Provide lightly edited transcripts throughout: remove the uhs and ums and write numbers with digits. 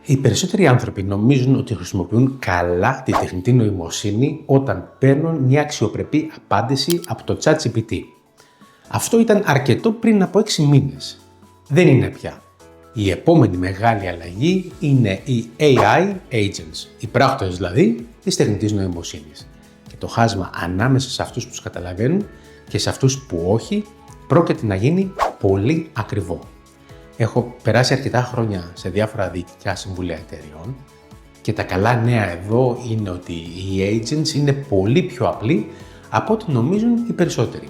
Οι περισσότεροι άνθρωποι νομίζουν ότι χρησιμοποιούν καλά τη τεχνητή νοημοσύνη όταν παίρνουν μια αξιοπρεπή απάντηση από το ChatGPT. Αυτό ήταν αρκετό πριν από 6 μήνες. Δεν είναι πια. Η επόμενη μεγάλη αλλαγή είναι οι AI agents, οι πράκτορες δηλαδή της τεχνητής νοημοσύνης. Και το χάσμα ανάμεσα σε αυτούς που τους καταλαβαίνουν και σε αυτούς που όχι πρόκειται να γίνει πολύ ακριβό. Έχω περάσει αρκετά χρόνια σε διάφορα διοικητικά συμβούλια εταιριών και τα καλά νέα εδώ είναι ότι οι agents είναι πολύ πιο απλοί από ό,τι νομίζουν οι περισσότεροι.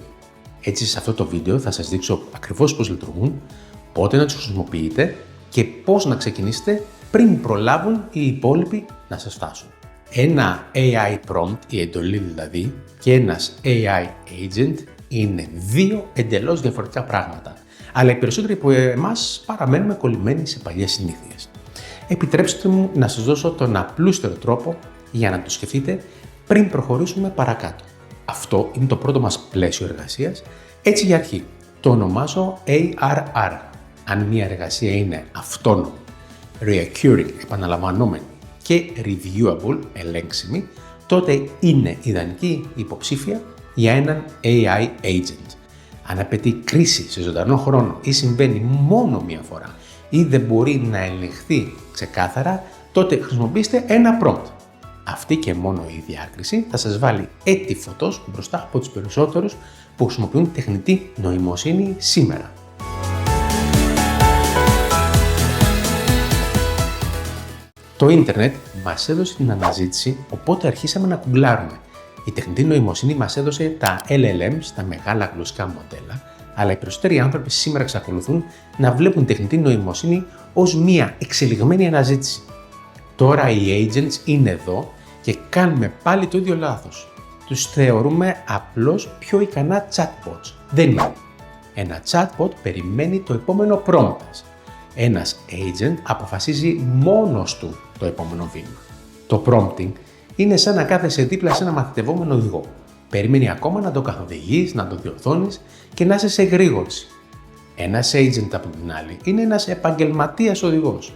Έτσι, σε αυτό το βίντεο θα σας δείξω ακριβώς πώς λειτουργούν, πότε να τους χρησιμοποιείτε και πώς να ξεκινήσετε πριν προλάβουν οι υπόλοιποι να σας φτάσουν. Ένα AI prompt, η εντολή δηλαδή, και ένας AI agent είναι δύο εντελώς διαφορετικά πράγματα. Αλλά οι περισσότεροι από εμάς παραμένουμε κολλημένοι σε παλιές συνήθειες. Επιτρέψτε μου να σας δώσω τον απλούστερο τρόπο για να το σκεφτείτε πριν προχωρήσουμε παρακάτω. Αυτό είναι το πρώτο μας πλαίσιο εργασίας. Έτσι για αρχή, το ονομάζω ARR. Αν μια εργασία είναι αυτόνομη, recurring, επαναλαμβανόμενη και reviewable, ελέγξιμη, τότε είναι ιδανική υποψήφια για έναν AI agent. Αν απαιτεί κρίση σε ζωντανό χρόνο ή συμβαίνει μόνο μία φορά ή δεν μπορεί να ελεγχθεί ξεκάθαρα, τότε χρησιμοποιήστε ένα prompt. Αυτή και μόνο η διάκριση θα σας βάλει έτη φωτός μπροστά από τους περισσότερους που χρησιμοποιούν τεχνητή νοημοσύνη σήμερα. Το ίντερνετ μας έδωσε την αναζήτηση, οπότε αρχίσαμε να κουγκλάρουμε. Η τεχνητή νοημοσύνη μας έδωσε τα LLMs, τα μεγάλα γλωσσικά μοντέλα, αλλά οι περισσότεροι άνθρωποι σήμερα εξακολουθούν να βλέπουν τεχνητή νοημοσύνη ως μία εξελιγμένη αναζήτηση. Τώρα οι agents είναι εδώ και κάνουμε πάλι το ίδιο λάθος. Τους θεωρούμε απλώς πιο ικανά chatbots. Δεν είναι. Ένα chatbot περιμένει το επόμενο prompt. Ένας agent αποφασίζει μόνος του το επόμενο βήμα. Το prompting είναι σαν να κάθεσαι δίπλα σε ένα μαθητευόμενο οδηγό. Περιμένει ακόμα να το καθοδηγείς, να το διορθώνεις και να είσαι σε εγρήγορση. Ένας agent από την άλλη είναι ένας επαγγελματίας οδηγός.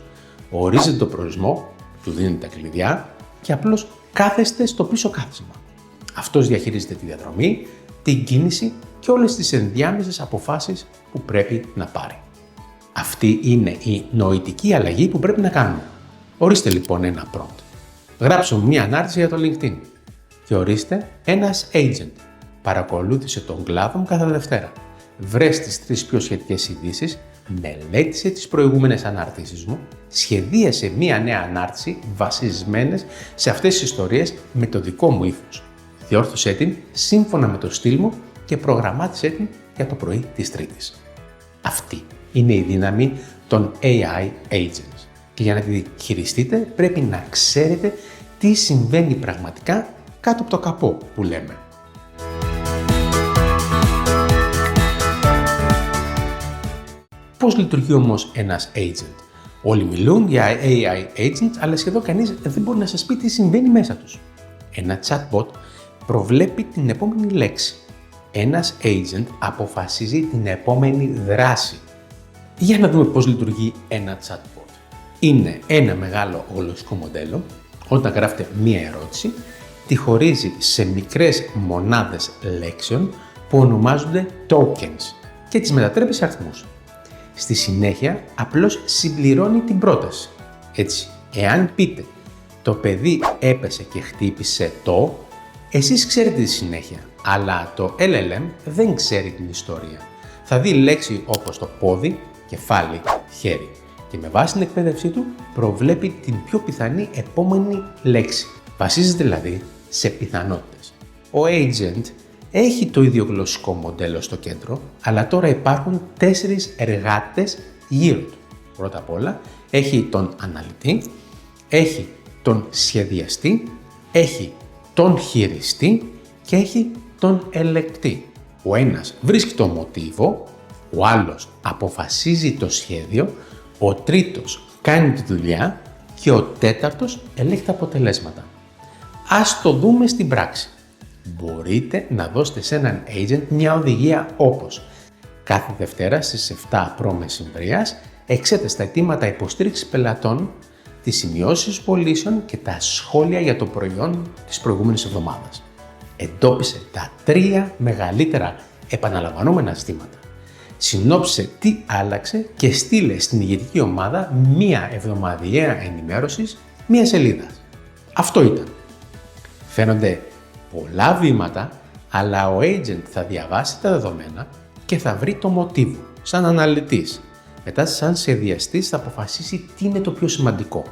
Ορίζετε το προορισμό, του δίνετε τα κλειδιά και απλώς κάθεστε στο πίσω κάθισμα. Αυτός διαχειρίζεται τη διαδρομή, την κίνηση και όλες τις ενδιάμεσες αποφάσεις που πρέπει να πάρει. Αυτή είναι η νοητική αλλαγή που πρέπει να κάνουμε. Ορίστε λοιπόν ένα prompt. Γράψουμε μία ανάρτηση για το LinkedIn και ορίστε ένας agent. Παρακολούθησε τον κλάδο μου κάθε Δευτέρα. Βρες τις 3 πιο σχετικές ειδήσεις, μελέτησε τις προηγούμενες αναρτήσεις μου, σχεδίασε μία νέα ανάρτηση βασισμένες σε αυτές τις ιστορίες με το δικό μου ύφος. Διόρθωσέ την σύμφωνα με το στυλ μου και προγραμμάτισέ την για το πρωί της Τρίτης. Αυτή είναι η δύναμη των AI agents. Και για να τη χειριστείτε πρέπει να ξέρετε τι συμβαίνει πραγματικά κάτω από το καπό που λέμε. Πώς λειτουργεί όμως ένας agent? Όλοι μιλούν για AI agents, αλλά σχεδόν κανείς δεν μπορεί να σας πει τι συμβαίνει μέσα τους. Ένα chatbot προβλέπει την επόμενη λέξη. Ένας agent αποφασίζει την επόμενη δράση. Για να δούμε πώς λειτουργεί ένα chatbot. Είναι ένα μεγάλο γλωσσικό μοντέλο. Όταν γράφετε μία ερώτηση, τη χωρίζει σε μικρές μονάδες λέξεων που ονομάζονται tokens και τις μετατρέπει σε αριθμούς. Στη συνέχεια, απλώς συμπληρώνει την πρόταση. Έτσι, εάν πείτε «το παιδί έπεσε και χτύπησε το», εσείς ξέρετε τη συνέχεια, αλλά το LLM δεν ξέρει την ιστορία. Θα δει λέξη όπως το πόδι, κεφάλι, χέρι. Και με βάση την εκπαίδευσή του προβλέπει την πιο πιθανή επόμενη λέξη. Βασίζεται δηλαδή σε πιθανότητες. Ο agent έχει το ίδιο γλωσσικό μοντέλο στο κέντρο, αλλά τώρα υπάρχουν 4 εργάτες γύρω του. Πρώτα απ' όλα έχει τον αναλυτή, έχει τον σχεδιαστή, έχει τον χειριστή και έχει τον ελεκτή. Ο ένας βρίσκει το μοτίβο, ο άλλος αποφασίζει το σχέδιο, ο τρίτος κάνει τη δουλειά και ο τέταρτος ελέγχει τα αποτελέσματα. Ας το δούμε στην πράξη. Μπορείτε να δώσετε σε έναν agent μια οδηγία όπως κάθε Δευτέρα στις 7 π.μ. εξέτασε τα αιτήματα υποστήριξης πελατών τις σημειώσεις πωλήσεων και τα σχόλια για το προϊόν της προηγούμενης εβδομάδας. Εντόπισε τα 3 μεγαλύτερα επαναλαμβανόμενα ζητήματα. Συνόψε τι άλλαξε και στείλε στην ηγετική ομάδα μία εβδομαδιαία ενημέρωση μία σελίδα. Αυτό ήταν. Φαίνονται πολλά βήματα, αλλά ο agent θα διαβάσει τα δεδομένα και θα βρει το μοτίβο, σαν αναλυτής. Μετά, σαν σχεδιαστής, θα αποφασίσει τι είναι το πιο σημαντικό.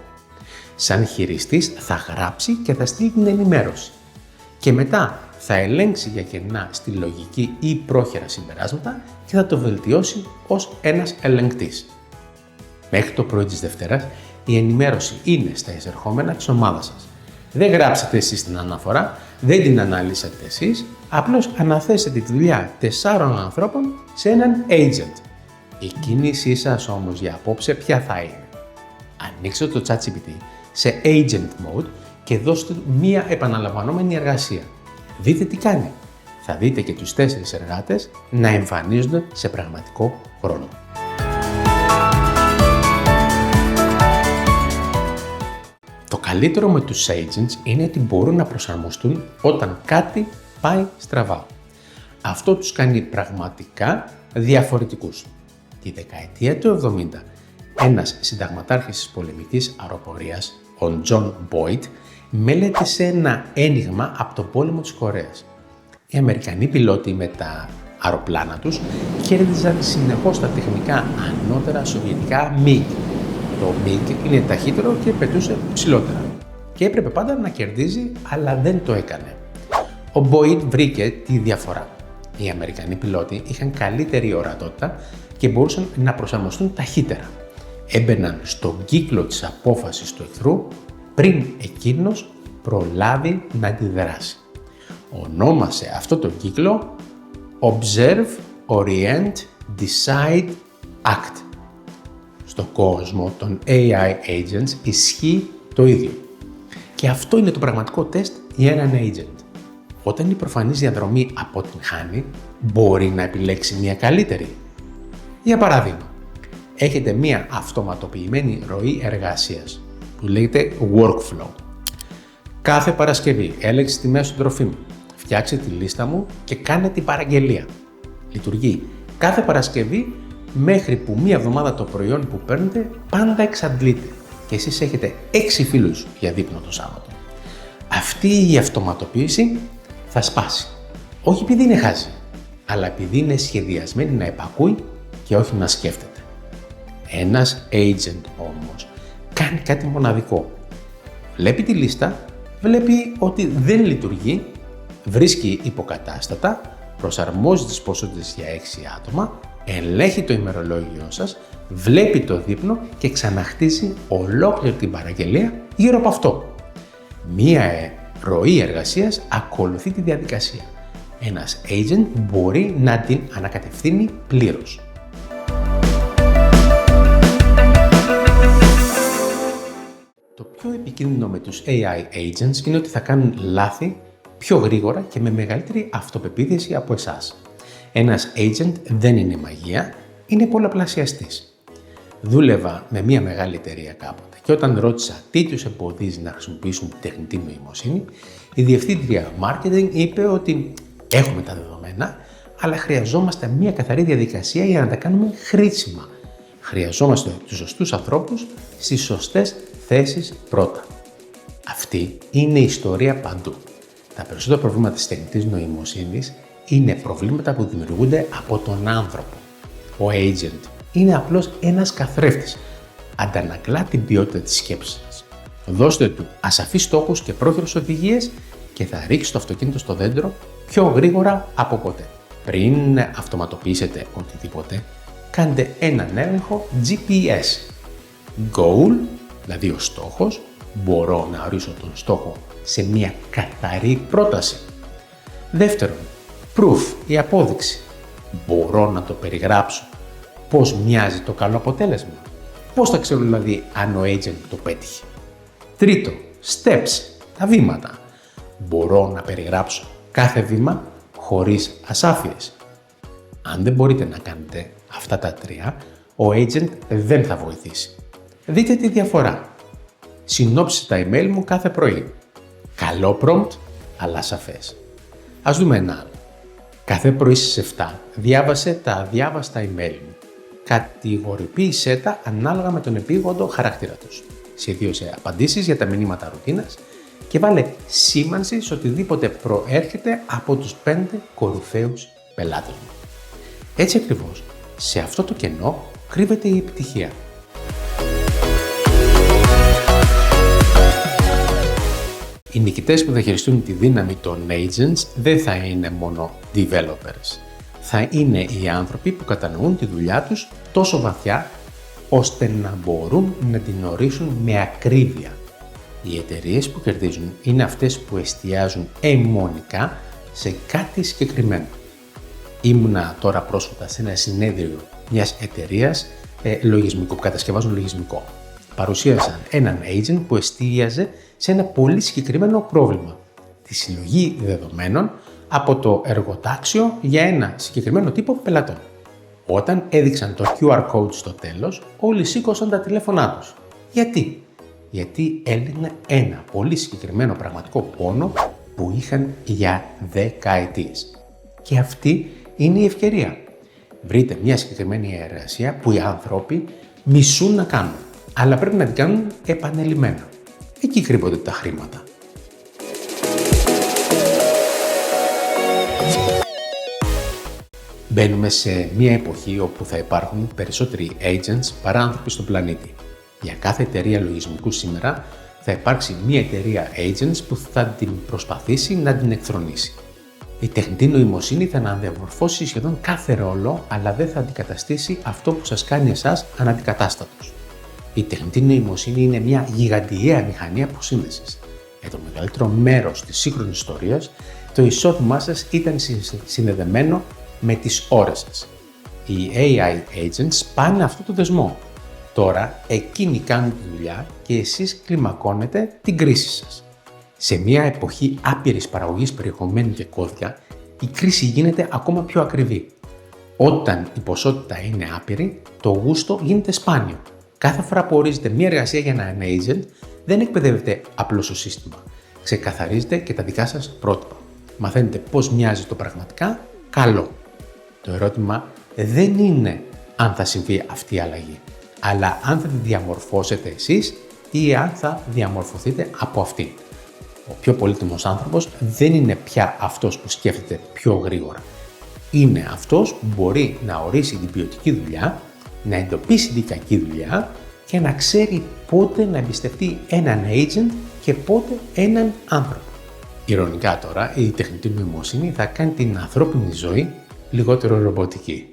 Σαν χειριστής, θα γράψει και θα στείλει την ενημέρωση. Και μετά, θα ελέγξει για κενά στη λογική ή πρόχειρα συμπεράσματα και θα το βελτιώσει ως ένας ελεγκτής. Μέχρι το πρωί της Δευτέρας, η ενημέρωση είναι στα εισερχόμενα της ομάδας σας. Δεν γράψετε εσείς την αναφορά, δεν την αναλύσατε εσείς, απλώς αναθέσετε τη δουλειά 4 ανθρώπων σε έναν agent. Η κίνησή σας όμως για απόψε ποια θα είναι? Ανοίξτε το ChatGPT σε agent mode και δώστε μία επαναλαμβανόμενη εργασία. Δείτε τι κάνει. Θα δείτε και τους 4 εργάτες να εμφανίζονται σε πραγματικό χρόνο. Το καλύτερο με τους agents είναι ότι μπορούν να προσαρμοστούν όταν κάτι πάει στραβά. Αυτό τους κάνει πραγματικά διαφορετικούς. Τη δεκαετία του 70, ένας συνταγματάρχης της πολεμικής αεροπορίας, ο John Boyd, μελέτησε ένα ένιγμα από τον πόλεμο της Κορέας. Οι Αμερικανοί πιλότοι με τα αεροπλάνα τους κέρδιζαν συνεχώς τα τεχνικά ανώτερα σοβιετικά MiG. Το MiG είναι ταχύτερο και πετούσε ψηλότερα και έπρεπε πάντα να κερδίζει, αλλά δεν το έκανε. Ο Boyd βρήκε τη διαφορά. Οι Αμερικανοί πιλότοι είχαν καλύτερη ορατότητα και μπορούσαν να προσαρμοστούν ταχύτερα. Έμπαιναν στον κύκλο της απόφασης του εχθρού πριν εκείνος προλάβει να αντιδράσει. Ονόμασε αυτό το κύκλο Observe, Orient, Decide, Act. Στο κόσμο των AI agents ισχύει το ίδιο. Και αυτό είναι το πραγματικό τεστ για έναν agent. Όταν η προφανής διαδρομή αποτυγχάνει, μπορεί να επιλέξει μια καλύτερη. Για παράδειγμα, έχετε μια αυτοματοποιημένη ροή εργασίας που λέγεται workflow. Κάθε Παρασκευή έλεξε τιμές των τροφίμων, φτιάξε τη λίστα μου και κάνε την παραγγελία. Λειτουργεί κάθε Παρασκευή μέχρι που μία εβδομάδα το προϊόν που παίρνετε πάντα εξαντλείται και εσείς έχετε 6 φίλους για δείπνο το Σάββατο. Αυτή η αυτοματοποίηση θα σπάσει. Όχι επειδή είναι χάζη, αλλά επειδή είναι σχεδιασμένη να υπακούει και όχι να σκέφτεται. Ένας agent όμως κάνει κάτι μοναδικό. Βλέπει τη λίστα, βλέπει ότι δεν λειτουργεί, βρίσκει υποκατάστατα, προσαρμόζει τις ποσότητες για 6 άτομα, ελέγχει το ημερολόγιο σας, βλέπει το δείπνο και ξαναχτίζει ολόκληρη την παραγγελία γύρω από αυτό. Μία ροή εργασίας ακολουθεί τη διαδικασία. Ένας agent μπορεί να την ανακατευθύνει πλήρως. Το πιο επικίνδυνο με τους AI agents είναι ότι θα κάνουν λάθη πιο γρήγορα και με μεγαλύτερη αυτοπεποίθηση από εσάς. Ένας agent δεν είναι μαγεία, είναι πολλαπλασιαστής. Δούλευα με μια μεγάλη εταιρεία κάποτε και όταν ρώτησα τι τους εμποδίζει να χρησιμοποιήσουν τεχνητή νοημοσύνη, η διευθύντρια marketing είπε ότι έχουμε τα δεδομένα, αλλά χρειαζόμαστε μια καθαρή διαδικασία για να τα κάνουμε χρήσιμα. Χρειαζόμαστε τους σωστούς ανθρώπους στις σωστές θέσεις πρώτα. Αυτή είναι η ιστορία παντού. Τα περισσότερα προβλήματα της τεχνητής νοημοσύνης είναι προβλήματα που δημιουργούνται από τον άνθρωπο. Ο agent είναι απλώς ένας καθρέφτης. Αντανακλά την ποιότητα της σκέψης σας. Δώστε του ασαφείς στόχους και πρόχειρες οδηγίες και θα ρίξει το αυτοκίνητο στο δέντρο πιο γρήγορα από ποτέ. Πριν αυτοματοποιήσετε οτιδήποτε, κάντε έναν έλεγχο GPS. Goal, δηλαδή ο στόχος, μπορώ να ορίσω τον στόχο σε μια καθαρή πρόταση. Δεύτερον, proof, η απόδειξη. Μπορώ να το περιγράψω. Πώς μοιάζει το καλό αποτέλεσμα. Πώς θα ξέρω δηλαδή αν ο agent το πέτυχε. Τρίτο, steps, τα βήματα. Μπορώ να περιγράψω κάθε βήμα χωρίς ασάφειες. Αν δεν μπορείτε να κάνετε αυτά τα τρία, ο agent δεν θα βοηθήσει. Δείτε τη διαφορά. Συνόψισε τα email μου κάθε πρωί. Καλό prompt, αλλά σαφές. Ας δούμε ένα άλλο. Κάθε πρωί στις 7 διάβασε τα αδιάβαστα email μου. Κατηγορηποίησέ τα ανάλογα με τον επίγοντο χαρακτήρα τους. Σχεδίωσε απαντήσεις για τα μηνύματα ρουτίνας και βάλε σήμανση σε οτιδήποτε προέρχεται από τους 5 κορυφαίους πελάτες μου. Έτσι ακριβώς, σε αυτό το κενό κρύβεται η επιτυχία. Οι νικητές που θα χειριστούν τη δύναμη των agents δεν θα είναι μόνο developers. Θα είναι οι άνθρωποι που κατανοούν τη δουλειά τους τόσο βαθιά ώστε να μπορούν να την ορίσουν με ακρίβεια. Οι εταιρείες που κερδίζουν είναι αυτές που εστιάζουν αιμονικά σε κάτι συγκεκριμένο. Ήμουνα τώρα πρόσφατα σε ένα συνέδριο μιας εταιρείας λογισμικού που κατασκευάζουν λογισμικό. Παρουσίασαν έναν agent που εστίαζε σε ένα πολύ συγκεκριμένο πρόβλημα. Τη συλλογή δεδομένων από το εργοτάξιο για ένα συγκεκριμένο τύπο πελατών. Όταν έδειξαν το QR code στο τέλος, όλοι σήκωσαν τα τηλέφωνά τους. Γιατί? Γιατί έλεγαν ένα πολύ συγκεκριμένο πραγματικό πόνο που είχαν για δεκαετίες. Και αυτή είναι η ευκαιρία. Βρείτε μια συγκεκριμένη εργασία που οι άνθρωποι μισούν να κάνουν, αλλά πρέπει να την κάνουν επανελειμμένα. Εκεί κρύβονται τα χρήματα. Μπαίνουμε σε μια εποχή όπου θα υπάρχουν περισσότεροι agents παρά άνθρωποι στον πλανήτη. Για κάθε εταιρεία λογισμικού σήμερα θα υπάρξει μια εταιρεία agents που θα την προσπαθήσει να την εκθρονήσει. Η τεχνητή νοημοσύνη θα αναδιαμορφώσει σχεδόν κάθε ρόλο, αλλά δεν θα αντικαταστήσει αυτό που σας κάνει εσάς αναντικατάστατος. Η τεχνητή νοημοσύνη είναι μια γιγαντιαία μηχανή αποσύνδεσης. Για το μεγαλύτερο μέρος της σύγχρονης ιστορίας, το εισόδημά σας ήταν συνδεδεμένο με τις ώρες σας. Οι AI agents σπάνε αυτό το δεσμό. Τώρα εκείνοι κάνουν τη δουλειά και εσείς κλιμακώνετε την κρίση σας. Σε μια εποχή άπειρης παραγωγής περιεχομένου και κώδια, η κρίση γίνεται ακόμα πιο ακριβή. Όταν η ποσότητα είναι άπειρη, το γούστο γίνεται σπάνιο. Κάθε φορά που ορίζετε μια εργασία για ένα agent, δεν εκπαιδεύεται απλώς το σύστημα. Ξεκαθαρίζετε και τα δικά σας πρότυπα. Μαθαίνετε πώς μοιάζει το πραγματικά καλό. Το ερώτημα δεν είναι αν θα συμβεί αυτή η αλλαγή, αλλά αν θα τη διαμορφώσετε εσείς ή αν θα διαμορφωθείτε από αυτή. Ο πιο πολύτιμος άνθρωπος δεν είναι πια αυτός που σκέφτεται πιο γρήγορα. Είναι αυτός που μπορεί να ορίσει την ποιοτική δουλειά, να εντοπίσει την κακή δουλειά και να ξέρει πότε να εμπιστευτεί έναν agent και πότε έναν άνθρωπο. Ειρωνικά τώρα, η τεχνητή νοημοσύνη θα κάνει την ανθρώπινη ζωή λιγότερο ρομποτική.